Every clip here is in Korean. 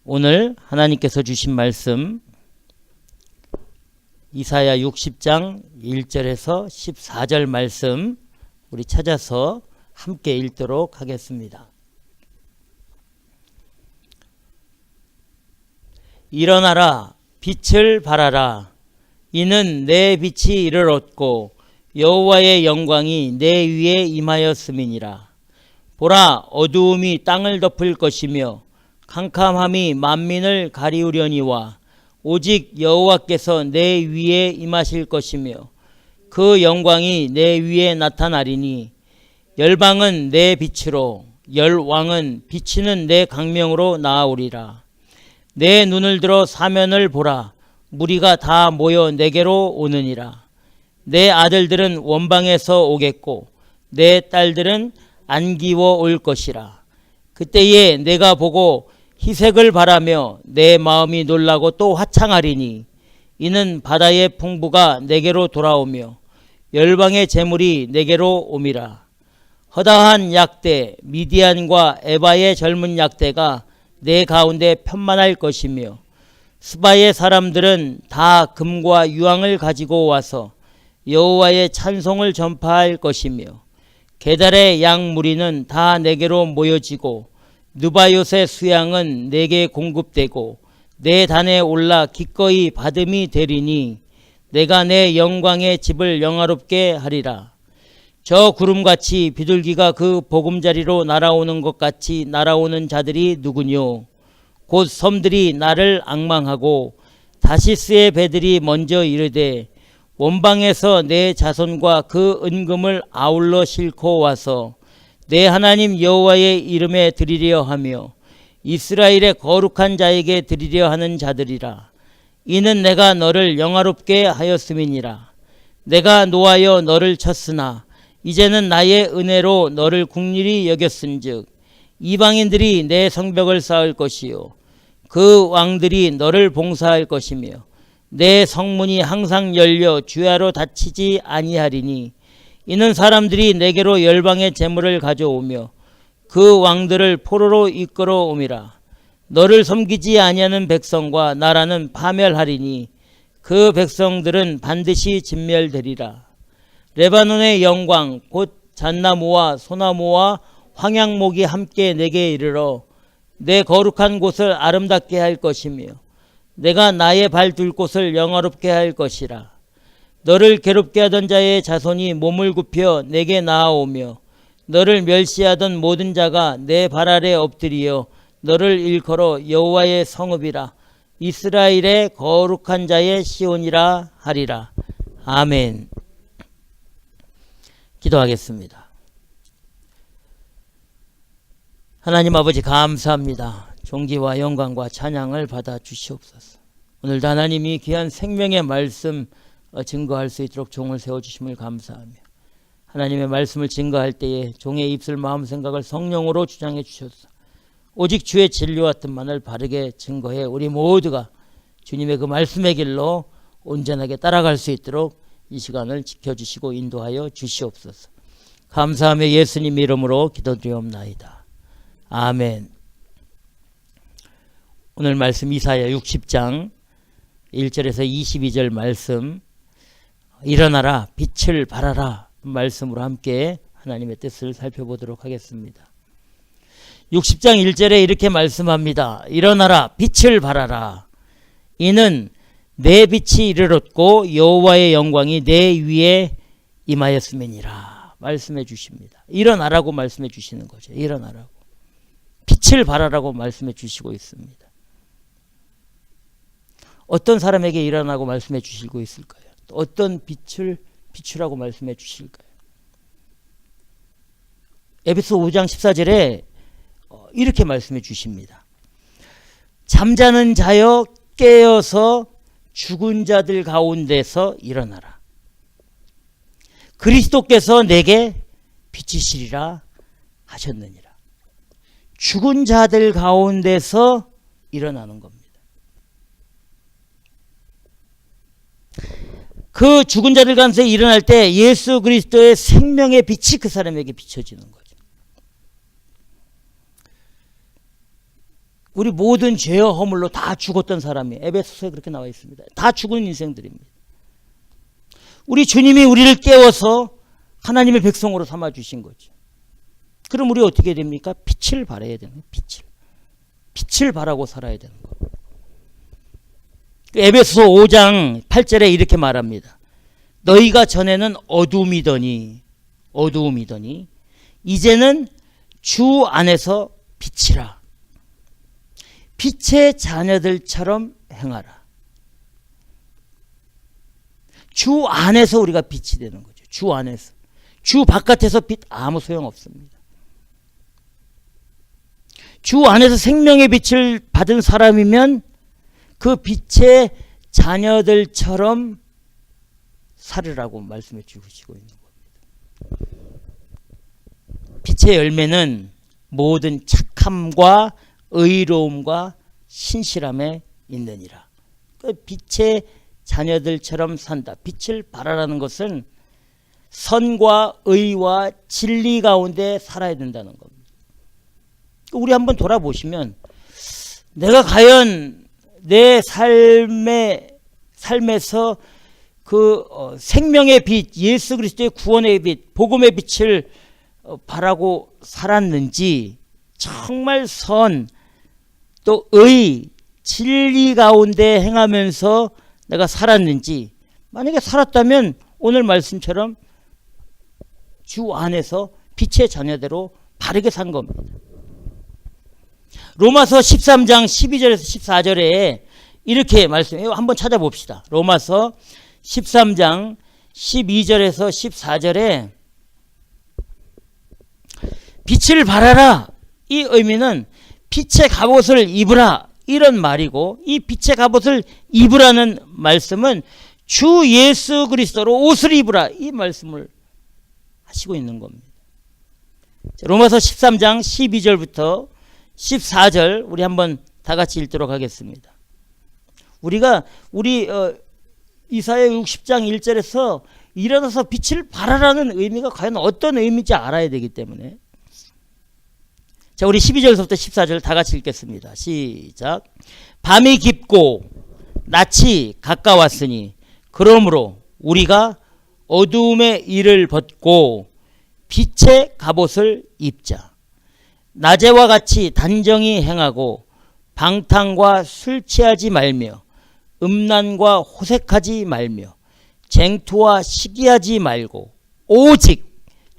오늘 하나님께서 주신 말씀 이사야 60장 1절에서 14절 말씀 우리 찾아서 함께 읽도록 하겠습니다. 일어나라, 빛을 발하라. 이는 내 빛이 이르렀고 여호와의 영광이 내 위에 임하였음이니라. 보라, 어두움이 땅을 덮을 것이며 캄캄함이 만민을 가리우려니와 오직 여호와께서 내 위에 임하실 것이며 그 영광이 내 위에 나타나리니 열방은 내 빛으로 열왕은 비치는 내 강명으로 나아오리라. 내 눈을 들어 사면을 보라. 무리가 다 모여 내게로 오느니라. 내 아들들은 원방에서 오겠고 내 딸들은 안기워 올 것이라. 그때에 내가 보고 희색을 바라며 내 마음이 놀라고 또 화창하리니 이는 바다의 풍부가 내게로 돌아오며 열방의 재물이 내게로 옴이라. 허다한 약대 미디안과 에바의 젊은 약대가 내 가운데 편만할 것이며 스바의 사람들은 다 금과 유황을 가지고 와서 여호와의 찬송을 전파할 것이며 게달의 양 무리는 다 내게로 모여지고 느바요의 수양은 내게 공급되고 내 단에 올라 기꺼이 받음이 되리니 내가 내 영광의 집을 영화롭게 하리라. 저 구름같이 비둘기가 그 보금자리로 날아오는 것 같이 날아오는 자들이 누구뇨? 곧 섬들이 나를 앙망하고 다시스의 배들이 먼저 이르되 원방에서 내 자손과 그 은금을 아울러 싣고 와서 내 하나님 여호와의 이름에 드리려 하며 이스라엘의 거룩한 자에게 드리려 하는 자들이라. 이는 내가 너를 영화롭게 하였음이니라. 내가 노하여 너를 쳤으나 이제는 나의 은혜로 너를 국률이 여겼은즉 이방인들이 내 성벽을 쌓을 것이요 그 왕들이 너를 봉사할 것이며 내 성문이 항상 열려 주야로 닫히지 아니하리니 이는 사람들이 내게로 열방의 재물을 가져오며 그 왕들을 포로로 이끌어 옴이라. 너를 섬기지 아니하는 백성과 나라는 파멸하리니 그 백성들은 반드시 진멸되리라. 레바논의 영광 곧 잣나무와 소나무와 황양목이 함께 내게 이르러 내 거룩한 곳을 아름답게 할 것이며 내가 나의 발 둘 곳을 영화롭게 할 것이라. 너를 괴롭게 하던 자의 자손이 몸을 굽혀 내게 나아오며 너를 멸시하던 모든 자가 내 발 아래 엎드리어 너를 일컬어 여호와의 성읍이라 이스라엘의 거룩한 자의 시온이라 하리라. 아멘. 기도하겠습니다. 하나님 아버지 감사합니다. 존귀와 영광과 찬양을 받아 주시옵소서. 오늘도 하나님이 귀한 생명의 말씀 증거할 수 있도록 종을 세워주심을 감사하며 하나님의 말씀을 증거할 때에 종의 입술 마음 생각을 성령으로 주장해 주셔서 오직 주의 진리와 뜻만을 바르게 증거해 우리 모두가 주님의 그 말씀의 길로 온전하게 따라갈 수 있도록 이 시간을 지켜주시고 인도하여 주시옵소서. 감사하며 예수님 이름으로 기도드리옵나이다. 아멘. 오늘 말씀 이사야 60장 1절에서 22절 말씀 일어나라 빛을 발하라 말씀으로 함께 하나님의 뜻을 살펴보도록 하겠습니다. 60장 1절에 이렇게 말씀합니다. 일어나라 빛을 발하라. 이는 내 빛이 이르렀고 여호와의 영광이 내 위에 임하였음이니라 말씀해 주십니다. 일어나라고 말씀해 주시는 거죠. 일어나라고. 빛을 발하라고 말씀해 주시고 있습니다. 어떤 사람에게 일어나고 말씀해 주시고 있을까요? 어떤 빛을 비추라고 말씀해 주실까요? 에베소 5장 14절에 이렇게 말씀해 주십니다. 잠자는 자여 깨어서 죽은 자들 가운데서 일어나라. 그리스도께서 내게 빛이시리라 하셨느니라. 죽은 자들 가운데서 일어나는 겁니다. 그 죽은 자들 가운데서 일어날 때 예수 그리스도의 생명의 빛이 그 사람에게 비춰지는 거죠. 우리 모든 죄와 허물로 다 죽었던 사람이 에베소서에 그렇게 나와 있습니다. 다 죽은 인생들입니다. 우리 주님이 우리를 깨워서 하나님의 백성으로 삼아주신 거죠. 그럼 우리 어떻게 됩니까? 빛을 발해야 되는 거예요. 빛을 발하고 살아야 되는 거예요. 에베소서 5장 8절에 이렇게 말합니다. 너희가 전에는 어두움이더니 이제는 주 안에서 빛이라. 빛의 자녀들처럼 행하라. 주 안에서 우리가 빛이 되는 거죠. 주 안에서. 주 바깥에서 빛 아무 소용 없습니다. 주 안에서 생명의 빛을 받은 사람이면 그 빛의 자녀들처럼 살으라고 말씀해 주시고 있는 겁니다. 빛의 열매는 모든 착함과 의로움과 신실함에 있느니라. 그 빛의 자녀들처럼 산다. 빛을 발하라는 것은 선과 의와 진리 가운데 살아야 된다는 겁니다. 우리 한번 돌아보시면 내가 과연 내 삶에서 그 생명의 빛, 예수 그리스도의 구원의 빛, 복음의 빛을 바라고 살았는지, 정말 선, 또 의, 진리 가운데 행하면서 내가 살았는지, 만약에 살았다면 오늘 말씀처럼 주 안에서 빛의 자녀대로 바르게 산 겁니다. 로마서 13장 12절에서 14절에 이렇게 말씀해요. 한번 찾아봅시다. 로마서 13장 12절에서 14절에 빛을 발하라. 이 의미는 빛의 갑옷을 입으라. 이런 말이고, 이 빛의 갑옷을 입으라는 말씀은 주 예수 그리스도로 옷을 입으라. 이 말씀을 하시고 있는 겁니다. 로마서 13장 12절부터 14절 우리 한번 다 같이 읽도록 하겠습니다. 우리 이사야 60장 1절에서 일어나서 빛을 발하라는 의미가 과연 어떤 의미인지 알아야 되기 때문에, 자, 우리 12절부터 14절 다 같이 읽겠습니다. 시작. 밤이 깊고 낮이 가까웠으니 그러므로 우리가 어두움의 일을 벗고 빛의 갑옷을 입자. 낮에와 같이 단정히 행하고 방탕과 술 취하지 말며 음란과 호색하지 말며 쟁투와 시기하지 말고 오직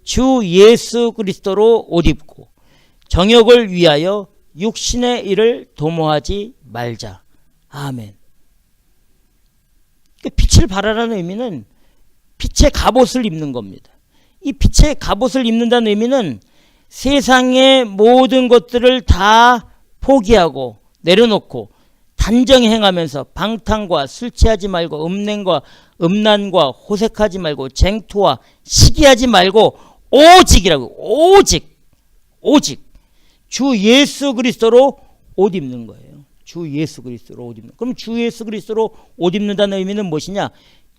주 예수 그리스도로 옷 입고 정욕을 위하여 육신의 일을 도모하지 말자. 아멘. 빛을 발하라는 의미는 빛의 갑옷을 입는 겁니다. 이 빛의 갑옷을 입는다는 의미는 세상의 모든 것들을 다 포기하고 내려놓고 단정히 행하면서 방탕과 술 취하지 말고 음란과 호색하지 말고 쟁투와 시기하지 말고 오직이라고. 오직 주 예수 그리스도로 옷 입는 거예요. 주 예수 그리스도로 옷 입는. 그럼 주 예수 그리스도로 옷 입는다는 의미는 무엇이냐?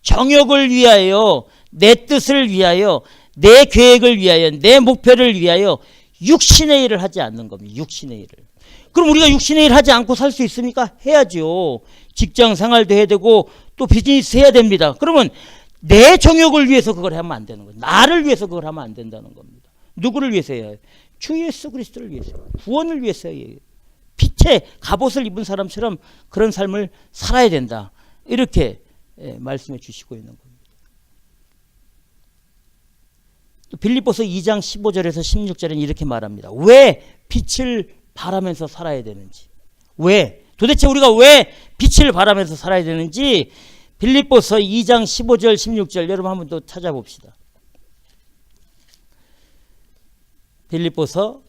정욕을 위하여, 내 뜻을 위하여, 내 계획을 위하여, 내 목표를 위하여 육신의 일을 하지 않는 겁니다. 육신의 일을. 그럼 우리가 육신의 일 하지 않고 살 수 있습니까? 해야죠. 직장 생활도 해야 되고 또 비즈니스 해야 됩니다. 그러면 내 정욕을 위해서 그걸 하면 안 되는 거예요. 나를 위해서 그걸 하면 안 된다는 겁니다. 누구를 위해서 해야 해요? 주 예수 그리스도를 위해서, 구원을 위해서 해요. 빛의 갑옷을 입은 사람처럼 그런 삶을 살아야 된다. 이렇게 말씀해 주시고 있는 겁니다. 빌립보서 2장 15절에서 16절에는 이렇게 말합니다. 왜 빛을 바라면서 살아야 되는지, 왜 도대체 우리가 왜 빛을 바라면서 살아야 되는지 빌립보서 2장 15절 16절 여러분 한번 또 찾아봅시다. 빌립보서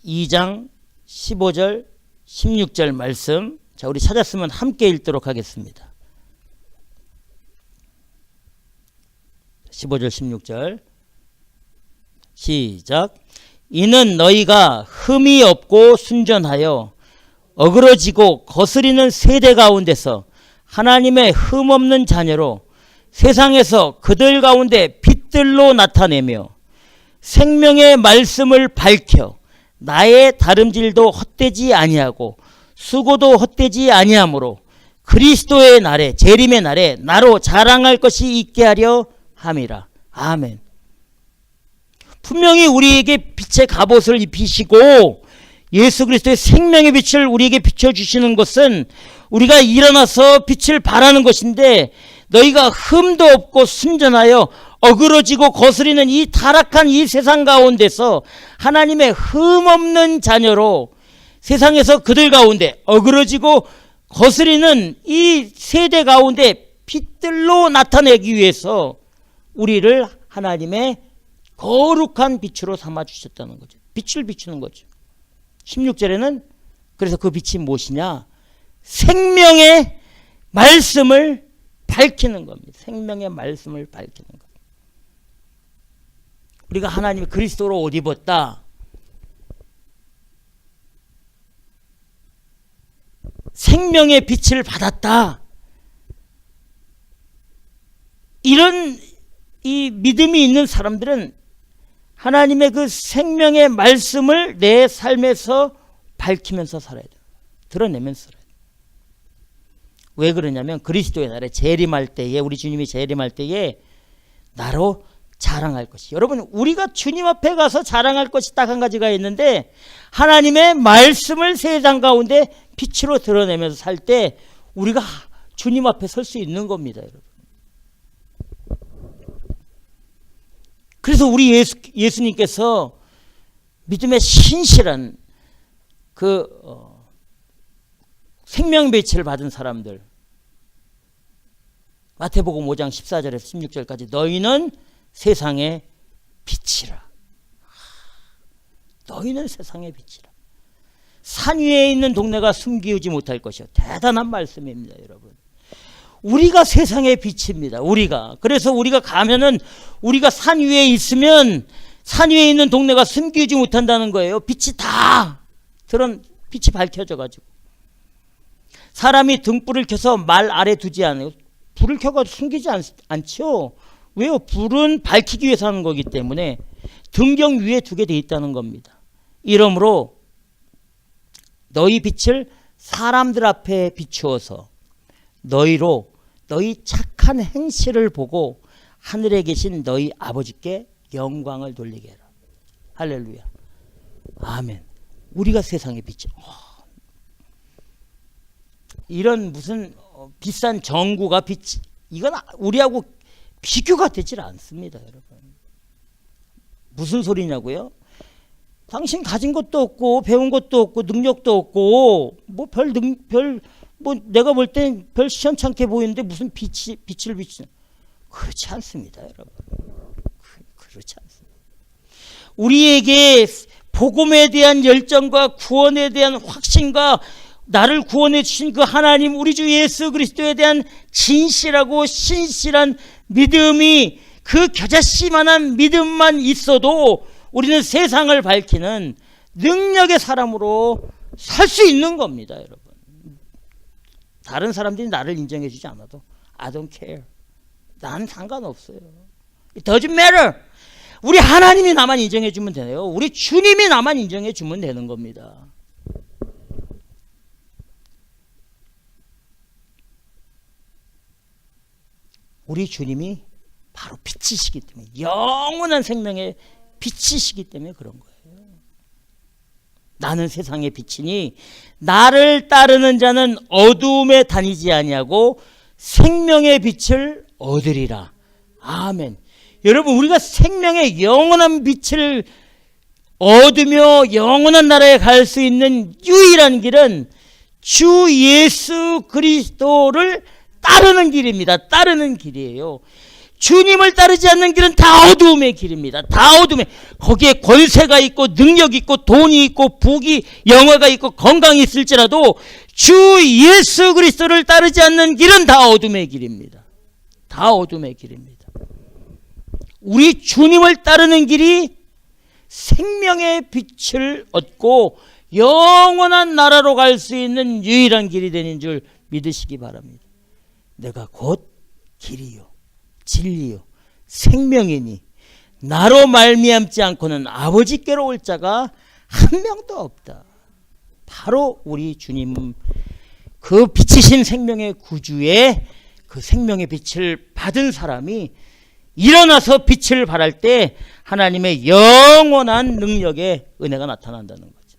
2장 15절 16절 말씀, 자, 우리 찾았으면 함께 읽도록 하겠습니다. 15절 16절 시작. 이는 너희가 흠이 없고 순전하여 어그러지고 거스리는 세대 가운데서 하나님의 흠 없는 자녀로 세상에서 그들 가운데 빛들로 나타내며 생명의 말씀을 밝혀 나의 다름질도 헛되지 아니하고 수고도 헛되지 아니하므로 그리스도의 날에 재림의 날에 나로 자랑할 것이 있게 하려 함이라. 아멘. 분명히 우리에게 빛의 갑옷을 입히시고 예수 그리스도의 생명의 빛을 우리에게 비춰주시는 것은 우리가 일어나서 빛을 발하는 것인데, 너희가 흠도 없고 순전하여 어그러지고 거스리는 이 타락한 이 세상 가운데서 하나님의 흠 없는 자녀로 세상에서 그들 가운데 어그러지고 거스리는 이 세대 가운데 빛들로 나타내기 위해서 우리를 하나님의 거룩한 빛으로 삼아주셨다는 거죠. 빛을 비추는 거죠. 16절에는 그래서 그 빛이 무엇이냐? 생명의 말씀을 밝히는 겁니다. 생명의 말씀을 밝히는 것. 우리가 하나님의 그리스도로 옷 입었다. 생명의 빛을 받았다. 이런 이 믿음이 있는 사람들은 하나님의 그 생명의 말씀을 내 삶에서 밝히면서 살아야 돼요. 드러내면서 살아야 돼요. 왜 그러냐면 그리스도의 날에 재림할 때에, 우리 주님이 재림할 때에 나로 자랑할 것이. 여러분, 우리가 주님 앞에 가서 자랑할 것이 딱 한 가지가 있는데, 하나님의 말씀을 세상 가운데 빛으로 드러내면서 살 때 우리가 주님 앞에 설 수 있는 겁니다, 여러분. 그래서 우리 예수님께서 믿음의 신실한 생명빛을 받은 사람들, 마태복음 5장 14절에서 16절까지 너희는 세상의 빛이라. 너희는 세상의 빛이라. 산 위에 있는 동네가 숨기우지 못할 것이요. 대단한 말씀입니다, 여러분. 우리가 세상의 빛입니다. 우리가. 그래서 우리가 가면은, 우리가 산 위에 있으면 산 위에 있는 동네가 숨기우지 못한다는 거예요. 빛이 다 빛이 밝혀져 가지고. 사람이 등불을 켜서 말 아래 두지 않아요. 불을 켜가지고 숨기지 않죠. 왜요? 불은 밝히기 위해서 하는 거기 때문에 등경 위에 두게 돼 있다는 겁니다. 이러므로 너희 빛을 사람들 앞에 비추어서 너희 착한 행실을 보고 하늘에 계신 너희 아버지께 영광을 돌리게 해라. 할렐루야. 아멘. 우리가 세상의 빛이야. 이런 무슨 비싼 전구가 이건 우리하고 비교가 되질 않습니다, 여러분. 무슨 소리냐고요? 당신 가진 것도 없고 배운 것도 없고 능력도 없고 내가 볼 땐 별 시원찮게 보이는데 무슨 빛을 비치는, 그렇지 않습니다, 여러분. 그렇지 않습니다. 우리에게 복음에 대한 열정과 구원에 대한 확신과 나를 구원해 주신 그 하나님, 우리 주 예수 그리스도에 대한 진실하고 신실한 믿음이, 그 겨자씨만한 믿음만 있어도 우리는 세상을 밝히는 능력의 사람으로 살 수 있는 겁니다, 여러분. 다른 사람들이 나를 인정해 주지 않아도 I don't care. 난 상관없어요. It doesn't matter. 우리 하나님이 나만 인정해 주면 되네요. 우리 주님이 나만 인정해 주면 되는 겁니다. 우리 주님이 바로 빛이시기 때문에, 영원한 생명의 빛이시기 때문에 그런 거예요. 나는 세상의 빛이니 나를 따르는 자는 어두움에 다니지 아니하고 생명의 빛을 얻으리라. 아멘. 여러분, 우리가 생명의 영원한 빛을 얻으며 영원한 나라에 갈 수 있는 유일한 길은 주 예수 그리스도를 따르는 길입니다. 따르는 길이에요. 주님을 따르지 않는 길은 다 어두움의 길입니다. 다 어둠에. 거기에 권세가 있고 능력이 있고 돈이 있고 부귀 영화가 있고 건강이 있을지라도 주 예수 그리스도를 따르지 않는 길은 다 어둠의 길입니다. 다 어둠의 길입니다. 우리 주님을 따르는 길이 생명의 빛을 얻고 영원한 나라로 갈 수 있는 유일한 길이 되는 줄 믿으시기 바랍니다. 내가 곧 길이요 진리요 생명이니 나로 말미암지 않고는 아버지께로 올 자가 한 명도 없다. 바로 우리 주님 그 빛이신 생명의 구주의 그 생명의 빛을 받은 사람이 일어나서 빛을 발할 때 하나님의 영원한 능력의 은혜가 나타난다는 거죠.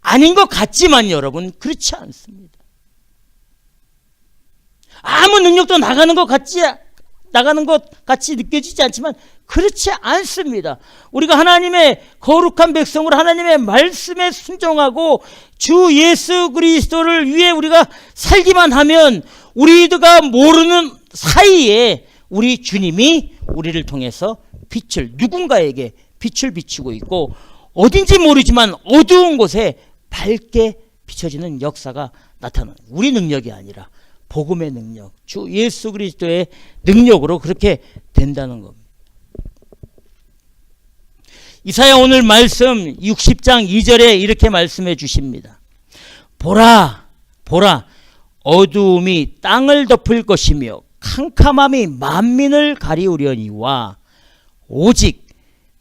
아닌 것 같지만 여러분 그렇지 않습니다. 아무 능력도 나가는 것 같이 느껴지지 않지만 그렇지 않습니다. 우리가 하나님의 거룩한 백성으로 하나님의 말씀에 순종하고 주 예수 그리스도를 위해 우리가 살기만 하면 우리가 모르는 사이에 우리 주님이 우리를 통해서 빛을 누군가에게 빛을 비추고 있고 어딘지 모르지만 어두운 곳에 밝게 비춰지는 역사가 나타나는 우리 능력이 아니라 복음의 능력, 주 예수 그리스도의 능력으로 그렇게 된다는 겁니다. 이사야 오늘 말씀 60장 2절에 이렇게 말씀해 주십니다. 보라, 보라, 어두움이 땅을 덮을 것이며 캄캄함이 만민을 가리우려니와 오직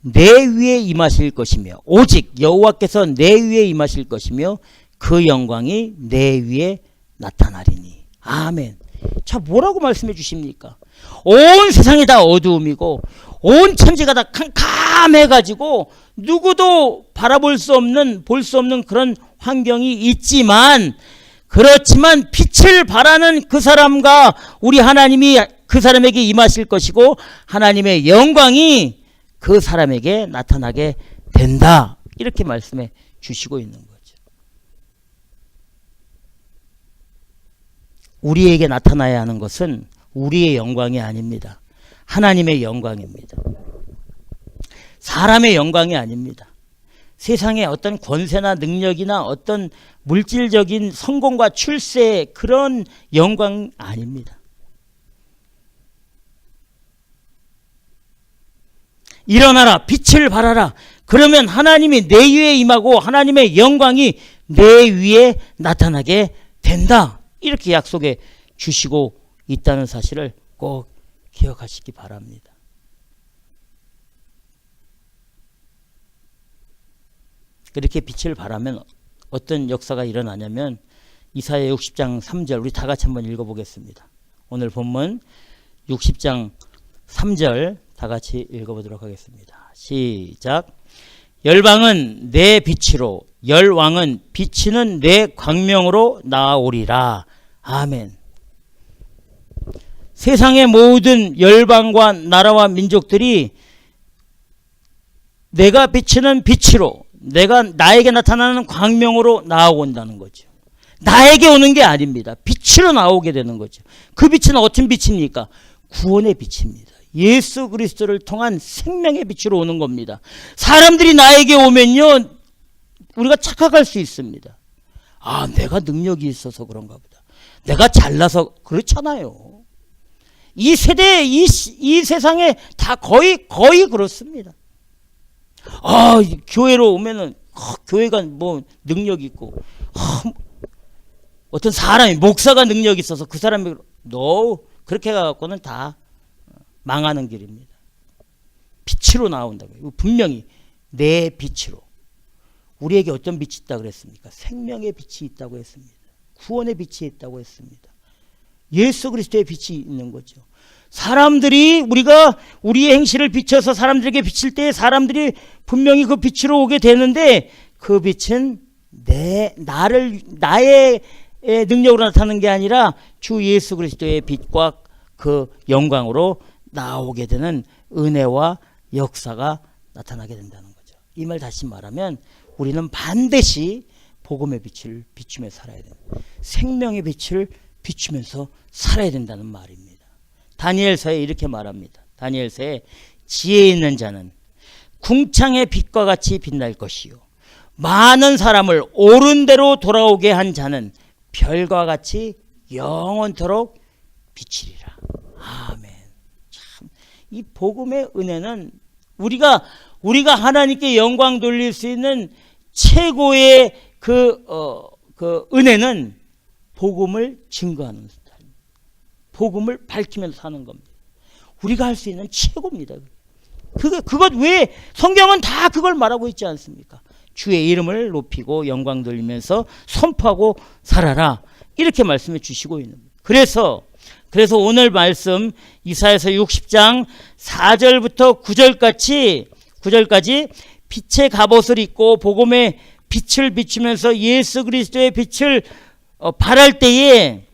내 위에 임하실 것이며 오직 여호와께서 내 위에 임하실 것이며 그 영광이 내 위에 나타나리니. 아멘. 자, 뭐라고 말씀해 주십니까? 온 세상이 다 어두움이고 온 천지가 다 캄캄해가지고 누구도 바라볼 수 없는 볼 수 없는 그런 환경이 있지만 그렇지만 빛을 발하는 그 사람과 우리 하나님이 그 사람에게 임하실 것이고 하나님의 영광이 그 사람에게 나타나게 된다. 이렇게 말씀해 주시고 있는 거죠. 우리에게 나타나야 하는 것은 우리의 영광이 아닙니다. 하나님의 영광입니다. 사람의 영광이 아닙니다. 세상의 어떤 권세나 능력이나 어떤 물질적인 성공과 출세의 그런 영광 아닙니다. 일어나라, 빛을 발하라. 그러면 하나님이 내 위에 임하고 하나님의 영광이 내 위에 나타나게 된다. 이렇게 약속해 주시고 있다는 사실을 꼭 기억하시기 바랍니다. 그렇게 빛을 발하면 어떤 역사가 일어나냐면 이사야 60장 3절 우리 다 같이 한번 읽어보겠습니다. 오늘 본문 60장 3절 다 같이 읽어보도록 하겠습니다. 시작. 열방은 내 빛으로 열왕은 비치는 내 광명으로 나아오리라. 아멘. 세상의 모든 열방과 나라와 민족들이 내가 비치는 빛으로 나에게 나타나는 광명으로 나아온다는 거죠. 나에게 오는 게 아닙니다. 빛으로 나오게 되는 거죠. 그 빛은 어떤 빛입니까? 구원의 빛입니다. 예수 그리스도를 통한 생명의 빛으로 오는 겁니다. 사람들이 나에게 오면요 우리가 착각할 수 있습니다. 아, 내가 능력이 있어서 그런가 보다. 내가 잘나서 그렇잖아요. 이 세대, 이 세상에 다 거의 그렇습니다. 아, 교회로 오면은 교회가 뭐 능력 있고 어떤 사람이 목사가 능력이 있어서 그 사람이 그렇게 해갖고는 다 망하는 길입니다. 빛으로 나온다고요. 분명히 내 빛으로. 우리에게 어떤 빛이 있다고 그랬습니까? 생명의 빛이 있다고 했습니다. 구원의 빛이 있다고 했습니다. 예수 그리스도의 빛이 있는 거죠. 사람들이 우리가 우리의 행실을 비춰서 사람들에게 비칠 때 사람들이 분명히 그 빛으로 오게 되는데 그 빛은 나의 능력으로 나타나는 게 아니라 주 예수 그리스도의 빛과 그 영광으로 나오게 되는 은혜와 역사가 나타나게 된다는 거죠. 이 말 다시 말하면 우리는 반드시 복음의 빛을 비추며 살아야 됩니다. 생명의 빛을 비추면서 살아야 된다는 말입니다. 다니엘서에 이렇게 말합니다. 다니엘서에 지혜 있는 자는 궁창의 빛과 같이 빛날 것이요 많은 사람을 옳은 대로 돌아오게 한 자는 별과 같이 영원토록 비치리라. 아멘. 참, 이 복음의 은혜는 우리가 하나님께 영광 돌릴 수 있는 최고의 그 은혜는 복음을 증거하는 스타일, 복음을 밝히면서 사는 겁니다. 우리가 할 수 있는 최고입니다. 그것 왜 성경은 다 그걸 말하고 있지 않습니까? 주의 이름을 높이고 영광 돌리면서 선포하고 살아라. 이렇게 말씀해 주시고 있는 거예요. 그래서 오늘 말씀 이사야서 60장 4절부터 9절까지 빛의 갑옷을 입고 복음의 빛을 비추면서 예수 그리스도의 빛을 발할 때에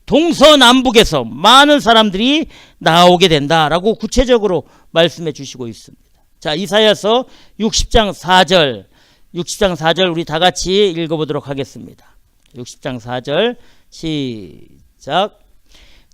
동서남북에서 많은 사람들이 나오게 된다라고 구체적으로 말씀해 주시고 있습니다. 자, 이사야서 60장 4절 우리 다 같이 읽어보도록 하겠습니다. 60장 4절 시작.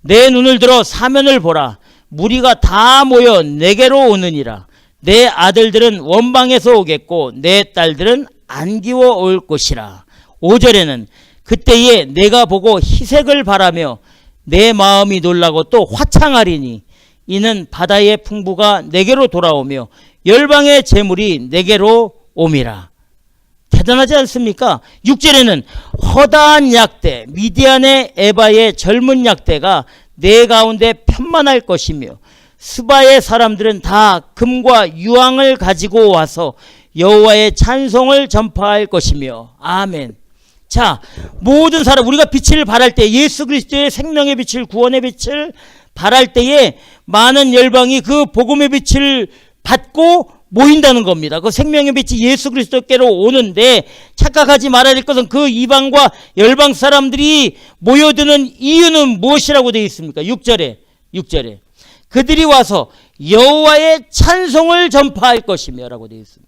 내 눈을 들어 사면을 보라. 무리가 다 모여 내게로 오느니라. 내 아들들은 원방에서 오겠고 내 딸들은 안기워 올 것이라. 5절에는 그때에 내가 보고 희색을 바라며 내 마음이 놀라고 또 화창하리니 이는 바다의 풍부가 내게로 돌아오며 열방의 재물이 내게로 옴이라. 대단하지 않습니까? 6절에는 허다한 약대 미디안의 에바의 젊은 약대가 내 가운데 편만할 것이며 스바의 사람들은 다 금과 유황을 가지고 와서 여호와의 찬송을 전파할 것이며. 아멘. 자, 모든 사람, 우리가 빛을 발할 때, 예수 그리스도의 생명의 빛을, 구원의 빛을 발할 때에 많은 열방이 그 복음의 빛을 받고 모인다는 겁니다. 그 생명의 빛이 예수 그리스도께로 오는데 착각하지 말아야 될 것은 그 이방과 열방 사람들이 모여드는 이유는 무엇이라고 되어 있습니까? 6절에 그들이 와서 여호와의 찬송을 전파할 것이며 라고 되어 있습니다.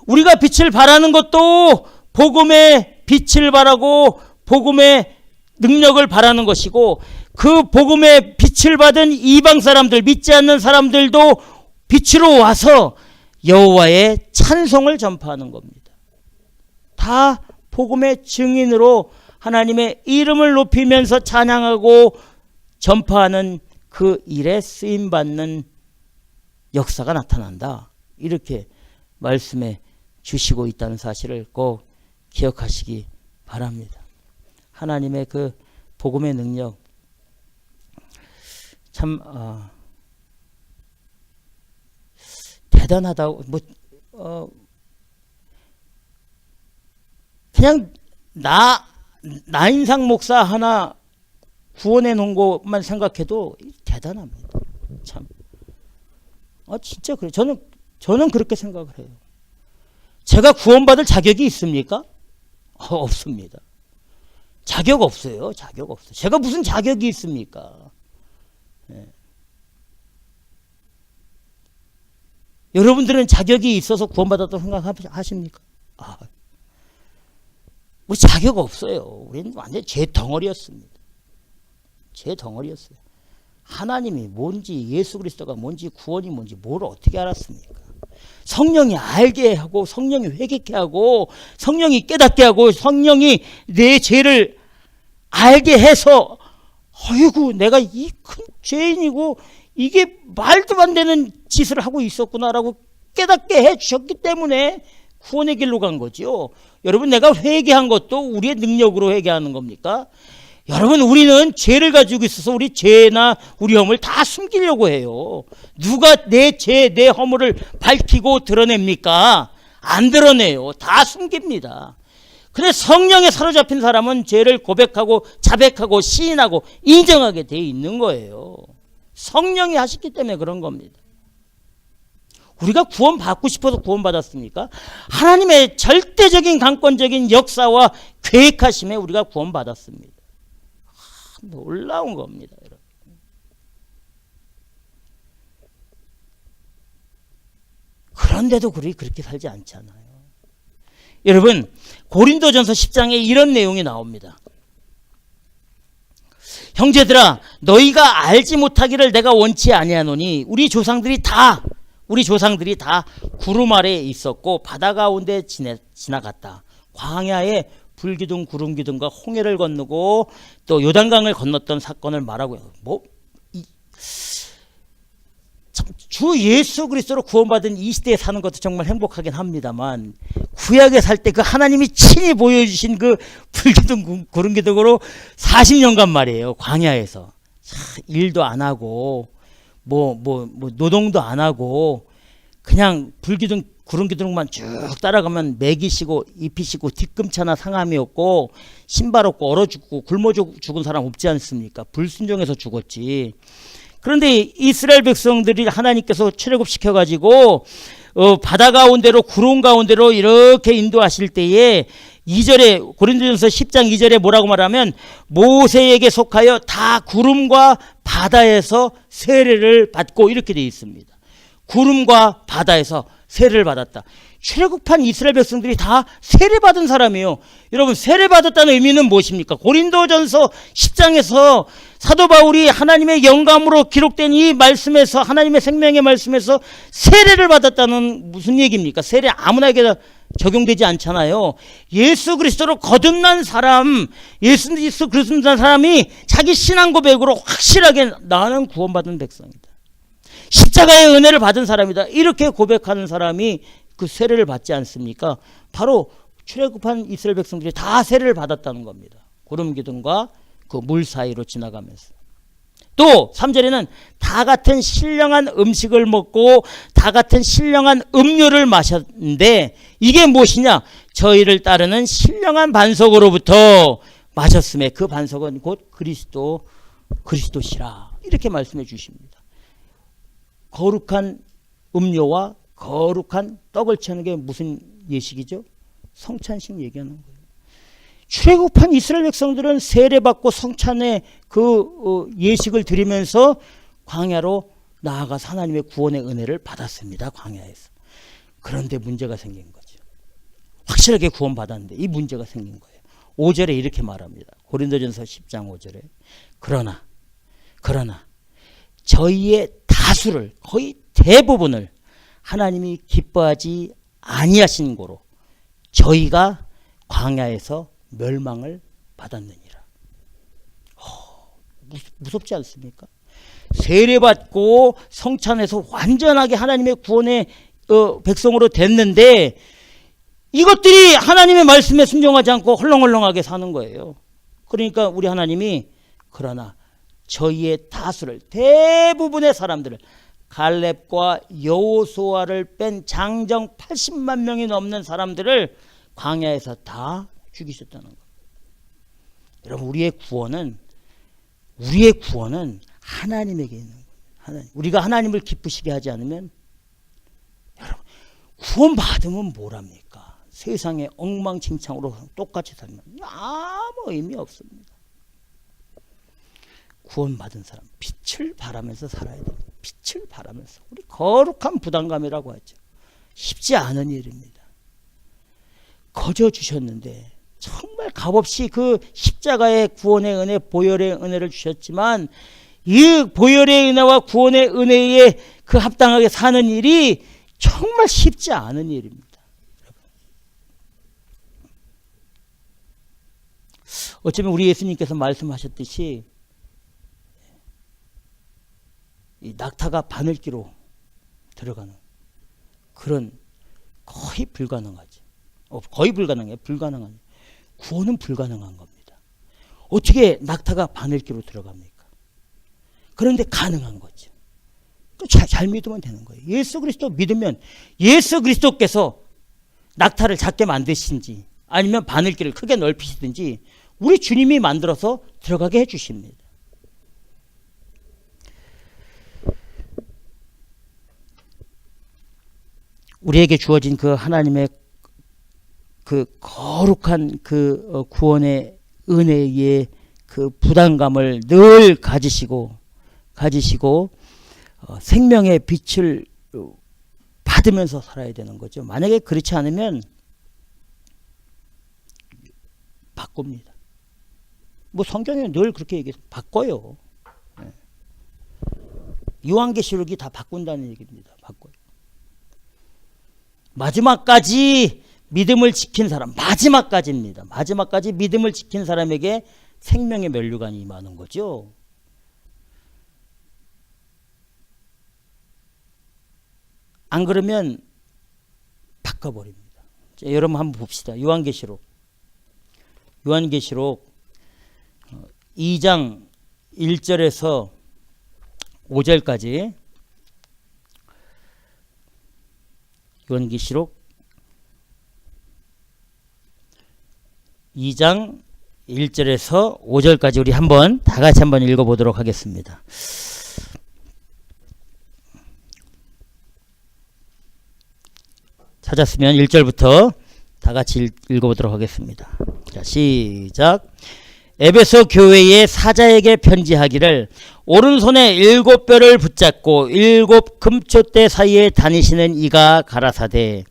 우리가 빛을 발하는 것도 복음의 빛을 발하고 복음의 능력을 발하는 것이고, 그 복음의 빛을 받은 이방 사람들, 믿지 않는 사람들도 빛으로 와서 여호와의 찬송을 전파하는 겁니다. 다 복음의 증인으로 하나님의 이름을 높이면서 찬양하고 전파하는 그 일에 쓰임받는 역사가 나타난다. 이렇게 말씀해 주시고 있다는 사실을 꼭 기억하시기 바랍니다. 하나님의 그 복음의 능력 참 대단하다고. 그냥 나인상 목사 하나 구원해 놓은 것만 생각해도 대단합니다. 참. 진짜 그래요. 저는 그렇게 생각을 해요. 제가 구원받을 자격이 있습니까? 없습니다. 자격 없어요. 제가 무슨 자격이 있습니까? 네. 여러분들은 자격이 있어서 구원받았다고 생각하십니까? 우리 자격 없어요. 우리는 완전 제 덩어리였습니다. 하나님이 뭔지, 예수 그리스도가 뭔지, 구원이 뭔지 뭘 어떻게 알았습니까? 성령이 알게 하고, 성령이 회개케 하고, 성령이 깨닫게 하고, 성령이 내 죄를 알게 해서, 어이구, 내가 이 큰 죄인이고 이게 말도 안 되는 짓을 하고 있었구나라고 깨닫게 해 주셨기 때문에 구원의 길로 간 거죠. 여러분, 내가 회개한 것도 우리의 능력으로 회개하는 겁니까? 여러분, 우리는 죄를 가지고 있어서 우리 죄나 우리 허물 다 숨기려고 해요. 누가 내 죄, 내 허물을 밝히고 드러냅니까? 안 드러내요. 다 숨깁니다. 근데 성령에 사로잡힌 사람은 죄를 고백하고 자백하고 시인하고 인정하게 돼 있는 거예요. 성령이 하셨기 때문에 그런 겁니다. 우리가 구원받고 싶어서 구원받았습니까? 하나님의 절대적인 강권적인 역사와 계획하심에 우리가 구원받았습니다. 놀라운 겁니다, 여러분. 그런데도 그렇게 살지 않잖아요. 여러분, 고린도전서 10장에 이런 내용이 나옵니다. 형제들아, 너희가 알지 못하기를 내가 원치 아니하노니 우리 조상들이 다 구름 아래에 있었고 바다 가운데 지나갔다. 광야에 불기둥 구름기둥과 홍해를 건너고 또 요단강을 건넜던 사건을 말하고요. 주 예수 그리스도로 구원받은 이 시대에 사는 것도 정말 행복하긴 합니다만, 구약에 살 때 그 하나님이 친히 보여주신 그 불기둥 구름기둥으로 40년간 말이에요. 광야에서 일도 안 하고 노동도 안 하고 그냥 불기둥 구름기둥만 쭉 따라가면 먹이시고 입히시고 뒤꿈치 하나 상함이 없고 신발 없고 얼어 죽고 굶어 죽은 사람 없지 않습니까? 불순종해서 죽었지. 그런데 이스라엘 백성들이 하나님께서 출애굽시켜 가지고 바다 가운데로 구름 가운데로 이렇게 인도하실 때에 2절에 고린도전서 10장 2절에 뭐라고 말하면 모세에게 속하여 다 구름과 바다에서 세례를 받고 이렇게 되어 있습니다. 구름과 바다에서 세례를 받았다. 출애굽한 이스라엘 백성들이 다 세례받은 사람이에요. 여러분, 세례받았다는 의미는 무엇입니까? 고린도전서 10장에서 사도 바울이 하나님의 영감으로 기록된 이 말씀에서, 하나님의 생명의 말씀에서 세례를 받았다는 무슨 얘기입니까? 세례 아무나에게 적용되지 않잖아요. 예수 그리스도로 거듭난 사람, 예수 그리스도로 사람이 자기 신앙 고백으로 확실하게 나는 구원받은 백성이다, 십자가의 은혜를 받은 사람이다, 이렇게 고백하는 사람이 그 세례를 받지 않습니까? 바로 출애굽한 이스라엘 백성들이 다 세례를 받았다는 겁니다. 구름기둥과 그 물 사이로 지나가면서. 또 3절에는 다 같은 신령한 음식을 먹고 다 같은 신령한 음료를 마셨는데 이게 무엇이냐? 저희를 따르는 신령한 반석으로부터 마셨음에 그 반석은 곧 그리스도시라, 이렇게 말씀해 주십니다. 거룩한 음료와 거룩한 떡을 취하는 게 무슨 예식이죠? 성찬식 얘기하는 거예요. 출애굽한 이스라엘 백성들은 세례받고 성찬의 그 예식을 드리면서 광야로 나아가서 하나님의 구원의 은혜를 받았습니다. 광야에서. 그런데 문제가 생긴 거죠. 확실하게 구원받았는데 이 문제가 생긴 거예요. 5절에 이렇게 말합니다. 고린도전서 10장 5절에 그러나 저희의 다수를, 거의 대부분을 하나님이 기뻐하지 아니하신 고로 저희가 광야에서 멸망을 받았느니라. 무섭지 않습니까? 세례받고 성찬에서 완전하게 하나님의 구원의 백성으로 됐는데 이것들이 하나님의 말씀에 순종하지 않고 헐렁헐렁하게 사는 거예요. 그러니까 우리 하나님이 그러나 저희의 다수를, 대부분의 사람들을, 갈렙과 여호수아를 뺀 장정 80만 명이 넘는 사람들을 광야에서 다 죽이셨다는 거예요. 여러분, 우리의 구원은 하나님에게 있는 거예요. 우리가 하나님을 기쁘시게 하지 않으면, 여러분, 구원 받으면 뭐랍니까? 세상에 엉망진창으로 똑같이 살면 아무 의미 없습니다. 구원받은 사람, 빛을 바라면서 살아야 돼요. 빛을 바라면서. 우리 거룩한 부담감이라고 하죠. 쉽지 않은 일입니다. 거저 주셨는데 정말 값없이 그 십자가의 구원의 은혜, 보혈의 은혜를 주셨지만 이 보혈의 은혜와 구원의 은혜에 그 합당하게 사는 일이 정말 쉽지 않은 일입니다. 어쩌면 우리 예수님께서 말씀하셨듯이 이 낙타가 바늘기로 들어가는 그런 거의 불가능하지. 거의 불가능해요. 불가능한. 구원은 불가능한 겁니다. 어떻게 낙타가 바늘기로 들어갑니까? 그런데 가능한 거죠. 잘 믿으면 되는 거예요. 예수 그리스도 믿으면 예수 그리스도께서 낙타를 작게 만드신지 아니면 바늘길을 크게 넓히시든지 우리 주님이 만들어서 들어가게 해주십니다. 우리에게 주어진 그 하나님의 그 거룩한 그 구원의 은혜의 그 부담감을 늘 가지시고 생명의 빛을 받으면서 살아야 되는 거죠. 만약에 그렇지 않으면 바꿉니다. 뭐 성경에 늘 그렇게 얘기해서 바꿔요. 요한계시록이 다 바꾼다는 얘기입니다. 바꿔요. 마지막까지 믿음을 지킨 사람, 마지막까지입니다. 마지막까지 믿음을 지킨 사람에게 생명의 면류관이 임하는 거죠. 안 그러면 바꿔버립니다. 자, 여러분 한번 봅시다. 요한계시록 2장 1절에서 5절까지 요한계시록 2장 1절에서 5절까지 우리 한번 다 같이 한번 읽어보도록 하겠습니다. 찾았으면 1절부터 다 같이 읽어보도록 하겠습니다. 자, 시작. 에베소 교회의 사자에게 편지하기를 오른손에 7뼈를 붙잡고 7 금초대 사이에 다니시는 이가 가라사대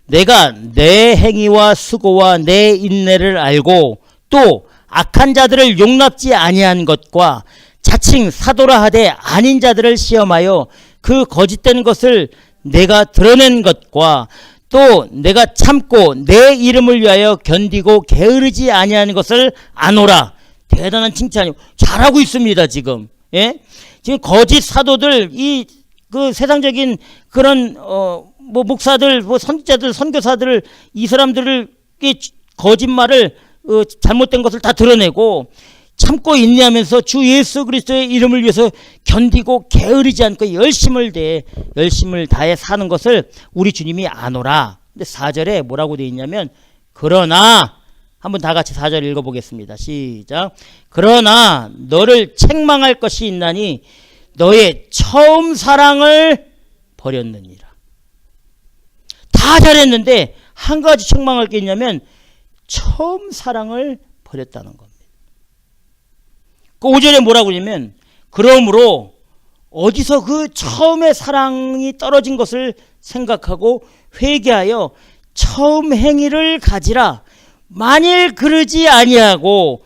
내가 내 행위와 수고와 내 인내를 알고 또 악한 자들을 용납지 아니한 것과 자칭 사도라 하되 아닌 자들을 시험하여 그 거짓된 것을 내가 드러낸 것과 또 내가 참고 내 이름을 위하여 견디고 게으르지 아니하는 것을 아노라. 대단한 칭찬이요. 잘하고 있습니다, 지금. 예? 지금 거짓 사도들, 그 세상적인 그런, 목사들, 선지자들, 선교사들, 이 사람들을, 거짓말을, 잘못된 것을 다 드러내고, 참고 인내하면서 주 예수 그리스도의 이름을 위해서 견디고 게으르지 않고 열심을 다해 사는 것을 우리 주님이 아노라. 근데 4절에 뭐라고 되어 있냐면 그러나 한번 다 같이 4절 읽어보겠습니다. 시작. 그러나 너를 책망할 것이 있나니 너의 처음 사랑을 버렸느니라. 다 잘했는데 한 가지 책망할 게 있냐면 처음 사랑을 버렸다는 겁니다. 그 5절에 뭐라고 그러냐면 그러므로 어디서 그 처음에 사랑이 떨어진 것을 생각하고 회개하여 처음 행위를 가지라. 만일 그러지 아니하고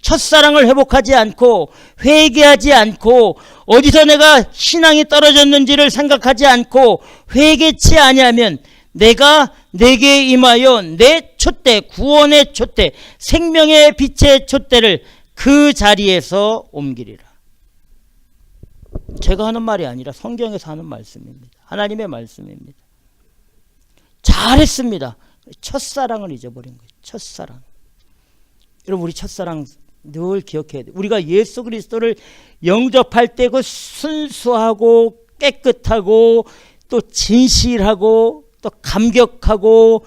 첫사랑을 회복하지 않고 회개하지 않고 어디서 내가 신앙이 떨어졌는지를 생각하지 않고 회개치 아니하면 내가 내게 임하여 내 촛대, 구원의 촛대, 생명의 빛의 촛대를 그 자리에서 옮기리라. 제가 하는 말이 아니라 성경에서 하는 말씀입니다. 하나님의 말씀입니다. 잘했습니다. 첫사랑을 잊어버린 거예요. 첫사랑. 여러분, 우리 첫사랑 늘 기억해야 돼요. 우리가 예수 그리스도를 영접할 때 그 순수하고 깨끗하고 또 진실하고 또 감격하고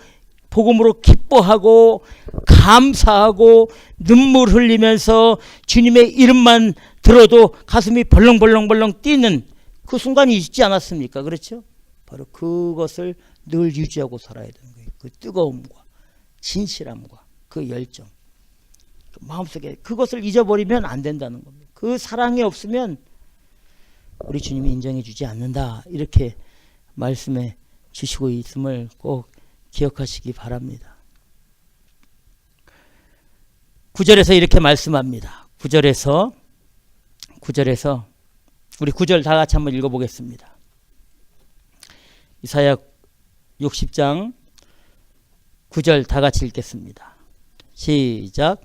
복음으로 기뻐하고 감사하고 눈물 흘리면서 주님의 이름만 들어도 가슴이 벌렁벌렁 뛰는 그 순간이 있지 않았습니까? 그렇죠? 바로 그것을 늘 유지하고 살아야 되는 거예요. 그 뜨거움과 진실함과 그 열정, 그 마음속에 그것을 잊어버리면 안 된다는 겁니다. 그 사랑이 없으면 우리 주님이 인정해 주지 않는다. 이렇게 말씀해 주시고 있음을 꼭 기억하시기 바랍니다. 9절에서 이렇게 말씀합니다. 9절에서 우리 9절 다 같이 한번 읽어보겠습니다. 이사야 60장 9절 다 같이 읽겠습니다. 시작.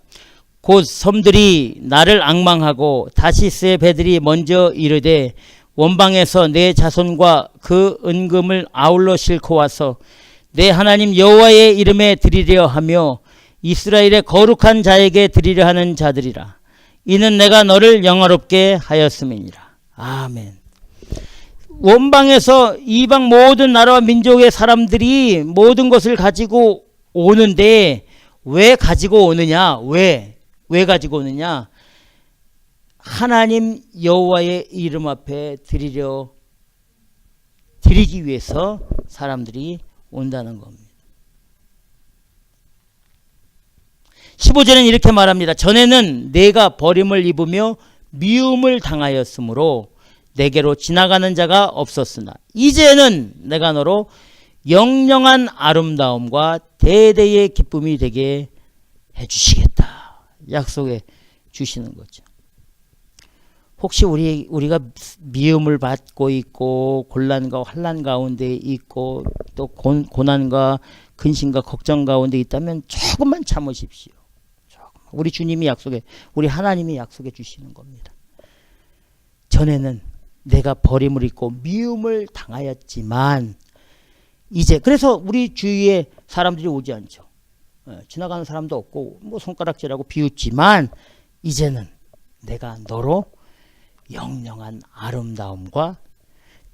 곧 섬들이 나를 앙망하고 다시스의 배들이 먼저 이르되 원방에서 내 자손과 그 은금을 아울러 싣고 와서 내 하나님 여호와의 이름에 드리려 하며 이스라엘의 거룩한 자에게 드리려 하는 자들이라. 이는 내가 너를 영화롭게 하였음이니라. 아멘. 원방에서 이방 모든 나라와 민족의 사람들이 모든 것을 가지고 오는데 왜 가지고 오느냐? 왜 가지고 오느냐? 하나님 여호와의 이름 앞에 드리기 위해서 사람들이 온다는 겁니다. 15절은 이렇게 말합니다. 전에는 내가 버림을 입으며 미움을 당하였으므로 내게로 지나가는 자가 없었으나 이제는 내가 너로 영영한 아름다움과 대대의 기쁨이 되게 해주시겠다. 약속해 주시는 거죠. 혹시 우리가 미움을 받고 있고 곤란과 환난 가운데 있고 또 고난과 근심과 걱정 가운데 있다면 조금만 참으십시오. 우리 주님이 우리 하나님이 약속해 주시는 겁니다. 전에는 내가 버림을 입고 미움을 당하였지만 이제 그래서 우리 주위에 사람들이 오지 않죠. 지나가는 사람도 없고 뭐 손가락질하고 비웃지만 이제는 내가 너로 영영한 아름다움과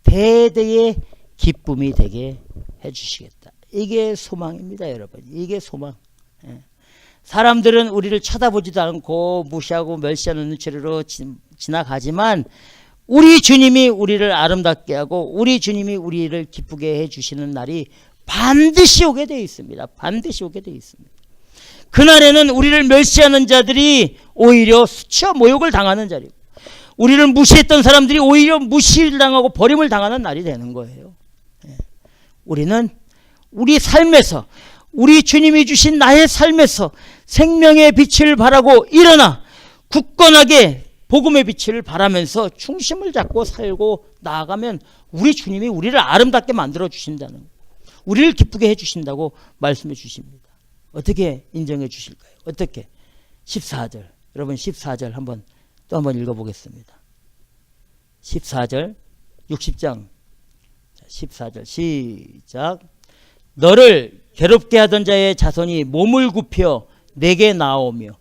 대대의 기쁨이 되게 해주시겠다. 이게 소망입니다, 여러분. 이게 소망. 사람들은 우리를 쳐다보지도 않고 무시하고 멸시하는 눈치로 지나가지만 우리 주님이 우리를 아름답게 하고 우리 주님이 우리를 기쁘게 해주시는 날이 반드시 오게 되어 있습니다. 반드시 오게 되어 있습니다. 그날에는 우리를 멸시하는 자들이 오히려 수치와 모욕을 당하는 자리고, 우리를 무시했던 사람들이 오히려 무시를 당하고 버림을 당하는 날이 되는 거예요. 우리는 우리 삶에서, 우리 주님이 주신 나의 삶에서 생명의 빛을 바라고 일어나 굳건하게 복음의 빛을 바라면서 중심을 잡고 살고 나아가면 우리 주님이 우리를 아름답게 만들어 주신다는 거예요. 우리를 기쁘게 해 주신다고 말씀해 주십니다. 어떻게 인정해 주실까요? 어떻게? 14절. 여러분 14절 또 한번 읽어보겠습니다. 14절 60장 14절 시작. 너를 괴롭게 하던 자의 자손이 몸을 굽혀 내게 나오며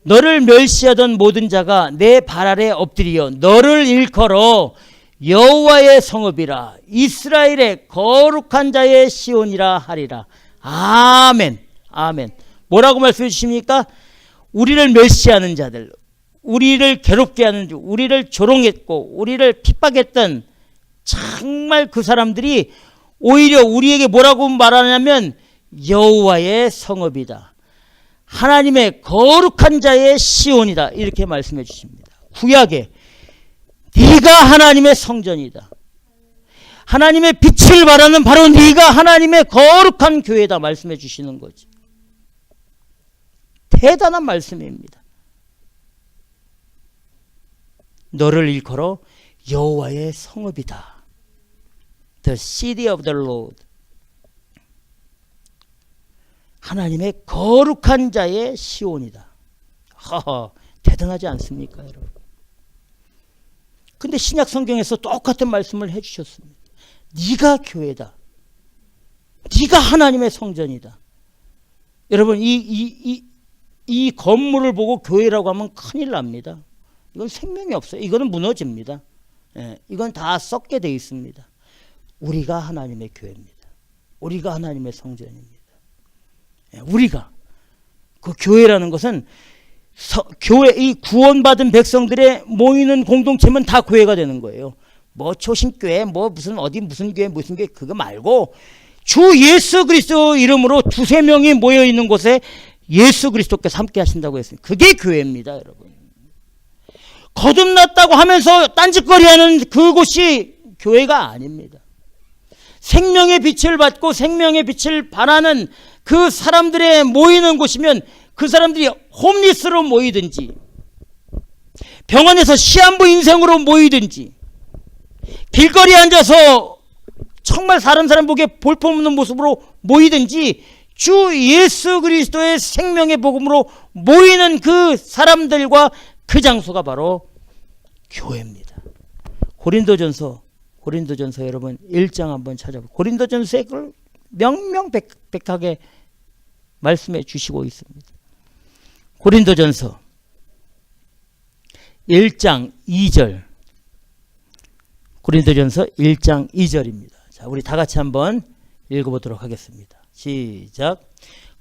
너를 멸시하던 모든 자가 내 발 아래 엎드려 너를 일컬어 여호와의 성읍이라 이스라엘의 거룩한 자의 시온이라 하리라. 아멘. 아멘. 뭐라고 말씀해 주십니까? 우리를 멸시하는 자들, 우리를 괴롭게 하는 자, 우리를 조롱했고 우리를 핍박했던 정말 그 사람들이 오히려 우리에게 뭐라고 말하냐면 여호와의 성읍이다, 하나님의 거룩한 자의 시온이다, 이렇게 말씀해 주십니다. 구약에 네가 하나님의 성전이다, 하나님의 빛을 발하는 바로 네가 하나님의 거룩한 교회다 말씀해 주시는 거지. 대단한 말씀입니다. 너를 일컬어 여호와의 성읍이다. The city of the Lord. 하나님의 거룩한 자의 시온이다. 대단하지 않습니까, 여러분? 근데 신약 성경에서 똑같은 말씀을 해주셨습니다. 네가 교회다. 네가 하나님의 성전이다. 여러분 이 건물을 보고 교회라고 하면 큰일 납니다. 이건 생명이 없어요. 이거는 무너집니다. 이건 다 썩게 되어 있습니다. 우리가 하나님의 교회입니다. 우리가 하나님의 성전입니다. 우리가 그 교회라는 것은 교회, 이 구원받은 백성들의 모이는 공동체면 다 교회가 되는 거예요. 뭐 초신교회, 뭐 무슨 어디 무슨 교회 그거 말고 주 예수 그리스도 이름으로 두세 명이 모여 있는 곳에 예수 그리스도께서 함께 하신다고 했습니다. 그게 교회입니다, 여러분. 거듭났다고 하면서 딴짓거리하는 그곳이 교회가 아닙니다. 생명의 빛을 받고 생명의 빛을 발하는 그 사람들의 모이는 곳이면 그 사람들이 홈리스로 모이든지 병원에서 시한부 인생으로 모이든지 길거리에 앉아서 정말 사람 보기에 볼품없는 모습으로 모이든지 주 예수 그리스도의 생명의 복음으로 모이는 그 사람들과 그 장소가 바로 교회입니다. 고린도전서 여러분 1장 한번 찾아보고 고린도전서에 그걸 명명백백하게 말씀해 주시고 있습니다. 고린도전서 1장 2절. 고린도전서 1장 2절입니다. 자, 우리 다 같이 한번 읽어보도록 하겠습니다. 시작.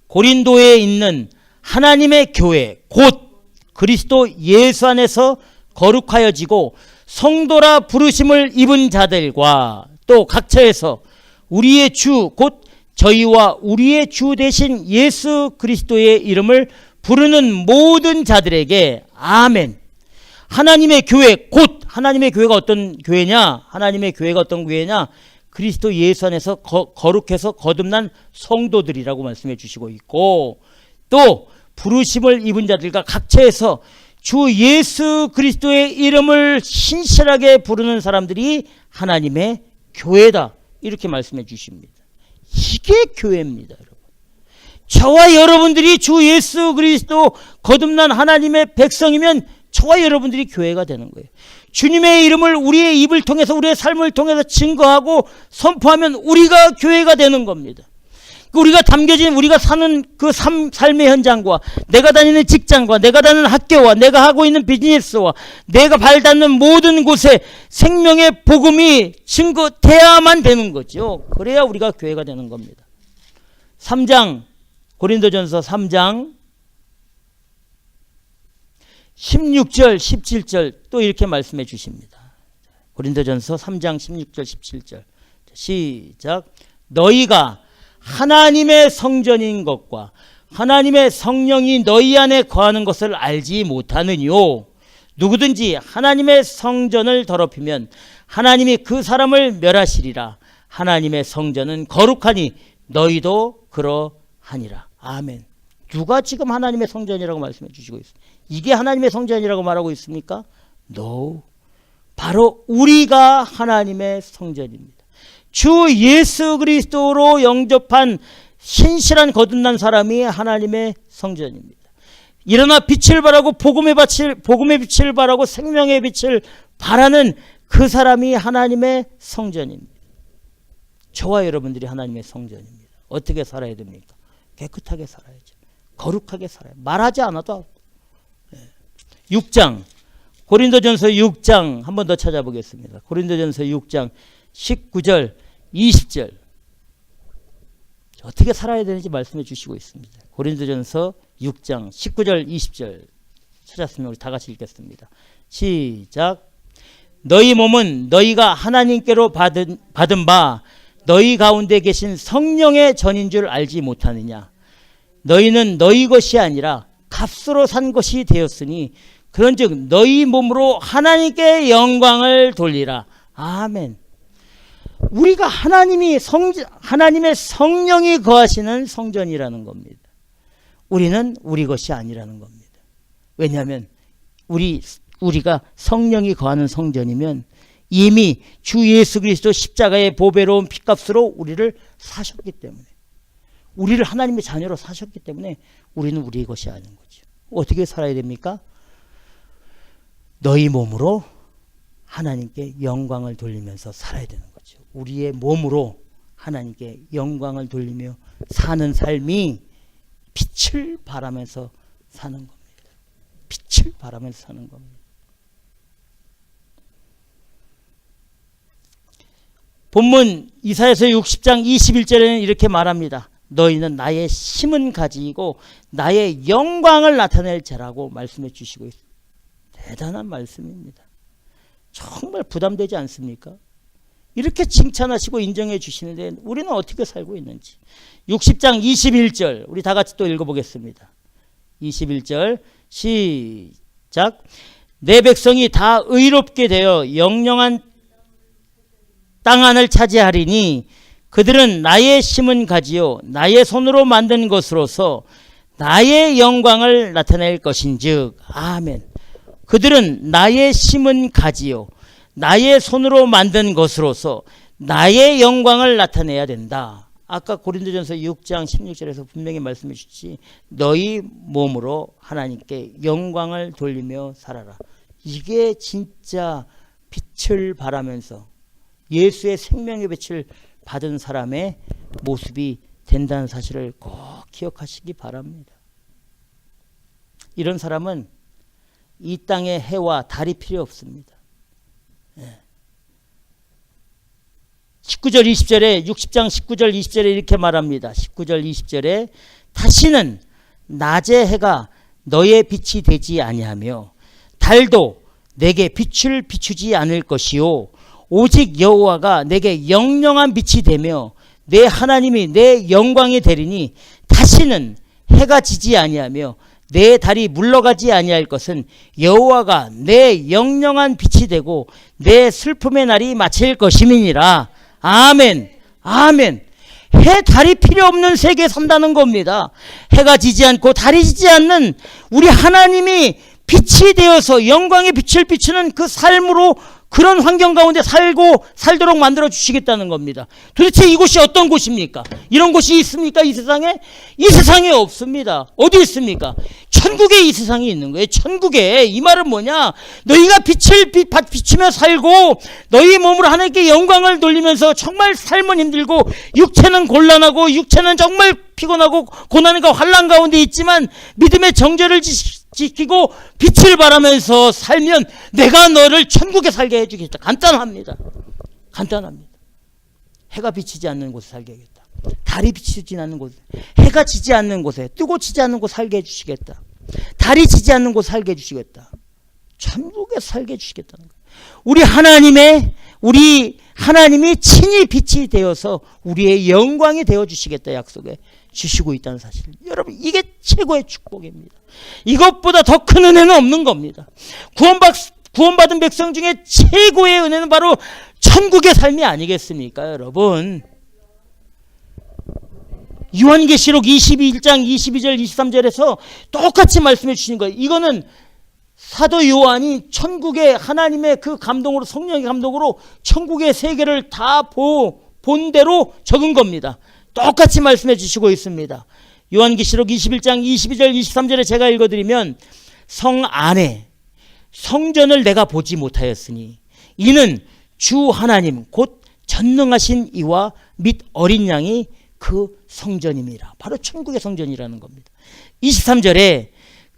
고린도에 있는 하나님의 교회 곧 그리스도 예수 안에서 거룩하여지고 성도라 부르심을 입은 자들과 또 각처에서 우리의 주 곧 저희와 우리의 주 되신 예수 그리스도의 이름을 부르는 모든 자들에게 아멘. 하나님의 교회 곧 하나님의 교회가 어떤 교회냐? 하나님의 교회가 어떤 교회냐? 그리스도 예수 안에서 거룩해서 거듭난 성도들이라고 말씀해 주시고 있고 또 부르심을 입은 자들과 각처에서 주 예수 그리스도의 이름을 신실하게 부르는 사람들이 하나님의 교회다. 이렇게 말씀해 주십니다. 이게 교회입니다, 여러분. 저와 여러분들이 주 예수 그리스도 거듭난 하나님의 백성이면 저와 여러분들이 교회가 되는 거예요. 주님의 이름을 우리의 입을 통해서 우리의 삶을 통해서 증거하고 선포하면 우리가 교회가 되는 겁니다. 우리가 담겨진 우리가 사는 그 삶의 현장과 내가 다니는 직장과 내가 다니는 학교와 내가 하고 있는 비즈니스와 내가 발닿는 모든 곳에 생명의 복음이 증거돼야만 되는 거죠. 그래야 우리가 교회가 되는 겁니다. 3장 고린도전서 3장 16절 17절 또 이렇게 말씀해 주십니다. 고린도전서 3장 16절 17절 시작. 너희가 하나님의 성전인 것과 하나님의 성령이 너희 안에 거하는 것을 알지 못하느뇨. 누구든지 하나님의 성전을 더럽히면 하나님이 그 사람을 멸하시리라. 하나님의 성전은 거룩하니 너희도 그러하니라. 아멘. 누가 지금 하나님의 성전이라고 말씀해 주시고 있습니까? 이게 하나님의 성전이라고 말하고 있습니까? No. 바로 우리가 하나님의 성전입니다. 주 예수 그리스도로 영접한 신실한 거듭난 사람이 하나님의 성전입니다. 일어나 빛을 발하고 복음의 빛을 발하고 생명의 빛을 발하는 그 사람이 하나님의 성전입니다. 저와 여러분들이 하나님의 성전입니다. 어떻게 살아야 됩니까? 깨끗하게 살아야죠. 거룩하게 살아요. 말하지 않아도. 6장 고린도전서 6장 한 번 더 찾아보겠습니다. 고린도전서 6장 19절 20절 어떻게 살아야 되는지 말씀해 주시고 있습니다. 고린도전서 6장 19절 20절 찾았으면 우리 다 같이 읽겠습니다. 시작. 너희 몸은 너희가 하나님께로 받은 바 너희 가운데 계신 성령의 전인 줄 알지 못하느냐. 너희는 너희 것이 아니라 값으로 산 것이 되었으니 그런즉 너희 몸으로 하나님께 영광을 돌리라. 아멘. 우리가 하나님의 성령이 거하시는 성전이라는 겁니다. 우리는 우리 것이 아니라는 겁니다. 왜냐하면 우리가 성령이 거하는 성전이면 이미 주 예수 그리스도 십자가의 보배로운 피값으로 우리를 사셨기 때문에, 우리를 하나님의 자녀로 사셨기 때문에 우리는 우리의 것이 아닌 거죠. 어떻게 살아야 됩니까? 너희 몸으로 하나님께 영광을 돌리면서 살아야 되는 거죠. 우리의 몸으로 하나님께 영광을 돌리며 사는 삶이 빛을 발하면서 사는 겁니다. 빛을 발하면서 사는 겁니다. 본문 이사야서 60장 21절에는 이렇게 말합니다. 너희는 나의 심은 가지이고 나의 영광을 나타낼 자라고 말씀해 주시고 있습니다. 대단한 말씀입니다. 정말 부담되지 않습니까? 이렇게 칭찬하시고 인정해 주시는데 우리는 어떻게 살고 있는지. 60장 21절 우리 다 같이 또 읽어보겠습니다. 21절 시작. 내 백성이 다 의롭게 되어 영영한 땅 안을 차지하리니 그들은 나의 심은 가지요 나의 손으로 만든 것으로서 나의 영광을 나타낼 것인즉. 아멘. 그들은 나의 심은 가지요 나의 손으로 만든 것으로서 나의 영광을 나타내야 된다. 아까 고린도전서 6장 16절에서 분명히 말씀해 주시지 너희 몸으로 하나님께 영광을 돌리며 살아라. 이게 진짜 빛을 발하면서 예수의 생명의 빛을 받은 사람의 모습이 된다는 사실을 꼭 기억하시기 바랍니다. 이런 사람은 이 땅에 해와 달이 필요 없습니다. 19절 20절에 60장 19절 20절에 이렇게 말합니다. 19절 20절에 다시는 낮의 해가 너의 빛이 되지 아니하며 달도 내게 빛을 비추지 않을 것이요 오직 여호와가 내게 영영한 빛이 되며 내 하나님이 내 영광이 되리니 다시는 해가 지지 아니하며 내 달이 물러가지 아니할 것은 여호와가 내 영영한 빛이 되고 내 슬픔의 날이 마칠 것임이니라. 아멘. 아멘. 해 달이 필요 없는 세계에 산다는 겁니다. 해가 지지 않고 달이 지지 않는 우리 하나님이 빛이 되어서 영광의 빛을 비추는 그 삶으로 그런 환경 가운데 살도록 만들어 주시겠다는 겁니다. 도대체 이곳이 어떤 곳입니까? 이런 곳이 있습니까? 이 세상에? 이 세상에 없습니다. 어디 있습니까? 천국에 이 세상이 있는 거예요. 천국에. 이 말은 뭐냐? 너희가 빛을 비추며 살고 너희 몸으로 하나님께 영광을 돌리면서 정말 삶은 힘들고 육체는 곤란하고 육체는 정말 피곤하고 고난과 환난 가운데 있지만 믿음의 정죄를 지키고 빛을 발하면서 살면 내가 너를 천국에 살게 해주겠다. 간단합니다. 간단합니다. 해가 비치지 않는 곳에 살게 하겠다. 달이 비치지 않는 곳에, 해가 지지 않는 곳에, 뜨고 지지 않는 곳 살게 해주시겠다. 달이 지지 않는 곳 살게 해주시겠다. 천국에 살게 해주시겠다는 거예요. 우리 하나님이 친히 빛이 되어서 우리의 영광이 되어 주시겠다 약속에 주시고 있다는 사실. 여러분, 이게 최고의 축복입니다. 이것보다 더 큰 은혜는 없는 겁니다. 구원받은 백성 중에 최고의 은혜는 바로 천국의 삶이 아니겠습니까, 여러분? 요한계시록 22장 22절 23절에서 똑같이 말씀해 주시는 거예요. 이거는 사도 요한이 천국의 하나님의 그 감동으로, 성령의 감동으로 천국의 세계를 다 본 대로 적은 겁니다. 똑같이 말씀해 주시고 있습니다. 요한계시록 21장 22절 23절에 제가 읽어드리면, 성 안에 성전을 내가 보지 못하였으니 이는 주 하나님 곧 전능하신 이와 및 어린 양이 그 성전임이라. 바로 천국의 성전이라는 겁니다. 23절에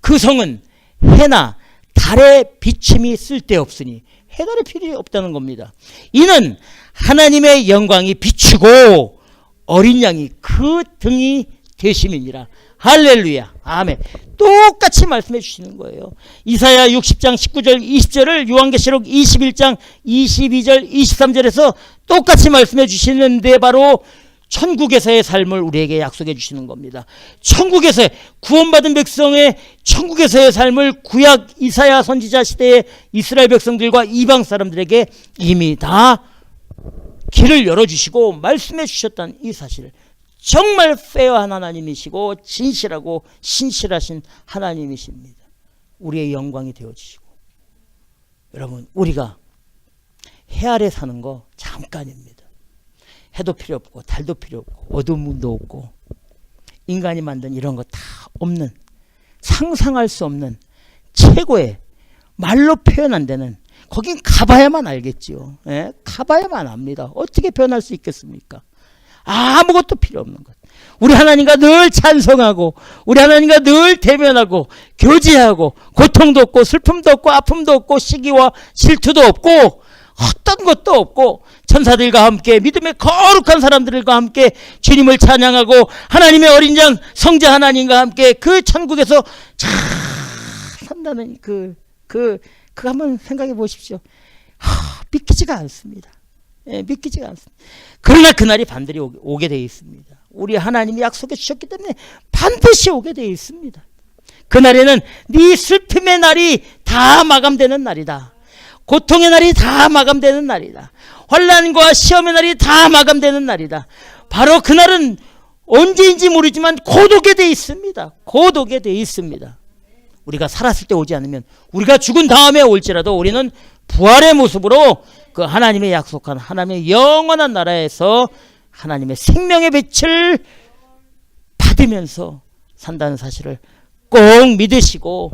그 성은 해나 달의 비침이 쓸데없으니, 해달의 필요 없다는 겁니다. 이는 하나님의 영광이 비추고 어린 양이 그 등이 되심이니라. 할렐루야. 아멘. 똑같이 말씀해 주시는 거예요. 이사야 60장 19절 20절을 요한계시록 21장 22절 23절에서 똑같이 말씀해 주시는데 바로 천국에서의 삶을 우리에게 약속해 주시는 겁니다. 천국에서의, 구원받은 백성의 천국에서의 삶을 구약 이사야 선지자 시대의 이스라엘 백성들과 이방 사람들에게 이미 다 길을 열어주시고 말씀해 주셨다는 이 사실을, 정말 페어한 하나님이시고 진실하고 신실하신 하나님이십니다. 우리의 영광이 되어주시고. 여러분, 우리가 해 아래 사는 거 잠깐입니다. 해도 필요 없고 달도 필요 없고 어둠도 없고 인간이 만든 이런 거 다 없는, 상상할 수 없는 최고의, 말로 표현 안 되는, 거긴 가봐야만 알겠지요. 예? 가봐야만 압니다. 어떻게 표현할 수 있겠습니까? 아무것도 필요 없는 것. 우리 하나님과 늘 찬송하고 우리 하나님과 늘 대면하고 교제하고 고통도 없고 슬픔도 없고 아픔도 없고 시기와 질투도 없고 어떤 것도 없고 천사들과 함께 믿음의 거룩한 사람들과 함께 주님을 찬양하고 하나님의 어린 양 성자 하나님과 함께 그 천국에서 잘 산다는 그 한번 생각해 보십시오. 믿기지가 않습니다. 예, 믿기지가 않습니다. 그러나 그날이 반드시 오게 되어 있습니다. 우리 하나님이 약속해 주셨기 때문에 반드시 오게 되어 있습니다. 그날에는 네 슬픔의 날이 다 마감되는 날이다. 고통의 날이 다 마감되는 날이다. 환난과 시험의 날이 다 마감되는 날이다. 바로 그날은 언제인지 모르지만 곧 오게 되어 있습니다. 곧 오게 되어 있습니다. 우리가 살았을 때 오지 않으면, 우리가 죽은 다음에 올지라도 우리는 부활의 모습으로 그 하나님의 약속한 하나님의 영원한 나라에서 하나님의 생명의 빛을 받으면서 산다는 사실을 꼭 믿으시고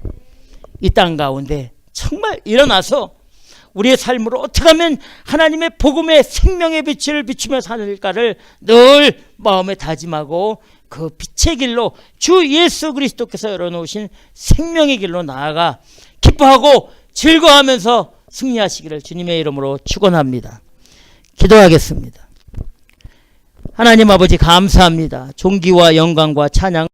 이 땅 가운데 정말 일어나서 우리의 삶으로 어떻게 하면 하나님의 복음의 생명의 빛을 비추며 살까를 늘 마음에 다짐하고 그 빛의 길로, 주 예수 그리스도께서 열어놓으신 생명의 길로 나아가 기뻐하고 즐거워하면서 승리하시기를 주님의 이름으로 축원합니다. 기도하겠습니다. 하나님 아버지, 감사합니다. 존귀와 영광과 찬양